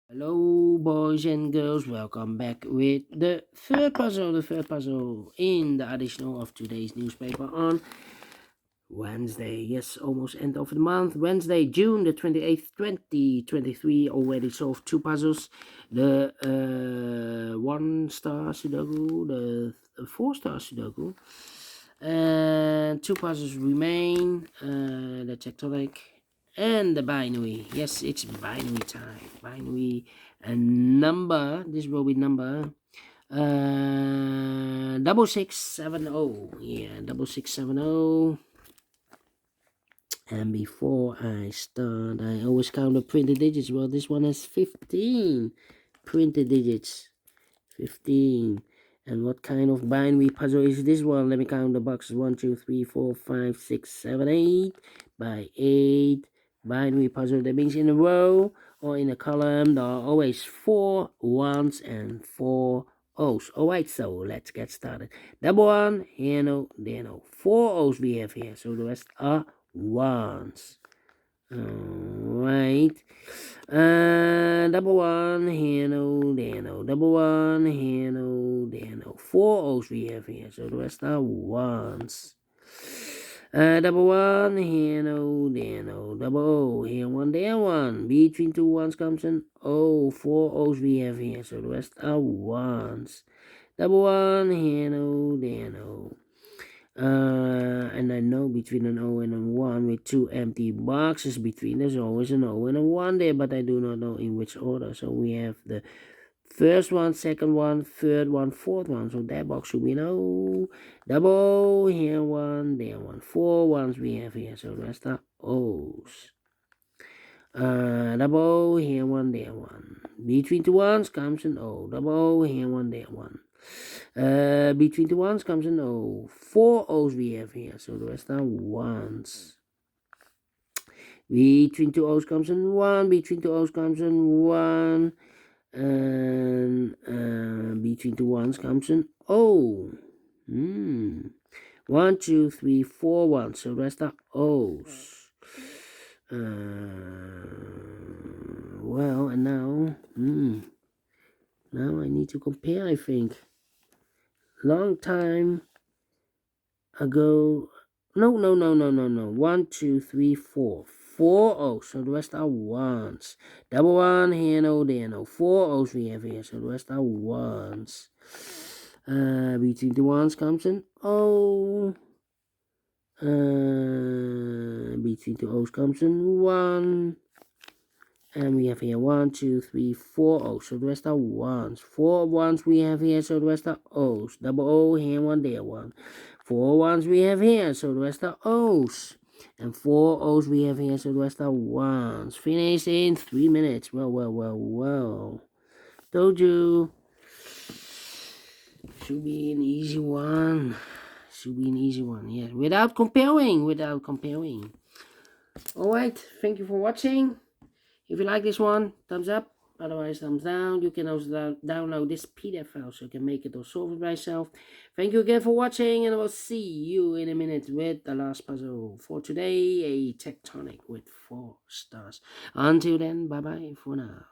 Hello, boys and girls. Welcome back with the third puzzle. The third puzzle in the additional of today's newspaper on Wednesday. Yes, almost end of the month. Wednesday, June the 28th, 2023. Already solved two puzzles. The 1-star Sudoku, the 4-star Sudoku. And two puzzles remain. The tectonic and the binary. Yes, it's binary time. Binary and number. This will be number 6670. Yeah, 6670. And before I start, I always count the printed digits. Well, this one has 15 printed digits. 15. And what kind of binary puzzle is this one? Let me count the boxes. 1, 2, 3, 4, 5, 6, 7, 8 by 8. Binary puzzle. That means in a row or in a column there are always 4 ones and 4 O's. Alright, so let's get started. Double one, here no, there no. 4 O's we have here, so the rest are ones. Alright. Double one, here no, there no. Double one, here no, there no. 4 O's we have here, so the rest are ones. Double one, here no, there no. Double O, here one, there one. Between two ones comes an O. 4 O's we have here, so the rest are ones. Double one, here no, there no. And I know between an O and a 1 with two empty boxes between, there's always an O and a 1 there, but I do not know in which order. So we have the first one, second one, third one, fourth one. So that box should be an O. Double O, here one, there one. 4 ones we have here, so the rest are O's. Double O, here one, there one. Between two ones comes an O. Double O, here one, there one. Between the ones comes an O. 4 O's we have here, so the rest are ones. Between two O's comes an 1. Between two O's comes an 1. And between two ones comes an O. 1, 2, 3, 4 ones, so the rest are O's. Well, and now, now I need to compare, I think. Long time ago. No. 1, 2, 3, 4. 4 O's, so the rest are ones. Double one, here no, there no. 4 O's we have here, so the rest are ones. Between the ones comes an O. Between the O's comes an 1. And we have here 1, 2, 3, 4 O's, so the rest are ones. 4 ones we have here, so the rest are O's. Double O, here one, there one. 4 ones we have here, so the rest are O's. And 4 O's we have here, so the rest are ones. Finish in 3 minutes. Well. Told you. Should be an easy one. Yes. Without comparing. Alright, thank you for watching. If you like this one, thumbs up. Otherwise, thumbs down. You can also download this PDF file so you can make it or solve it by yourself. Thank you again for watching, and I will see you in a minute with the last puzzle for today, a tectonic with 4 stars. Until then, bye-bye for now.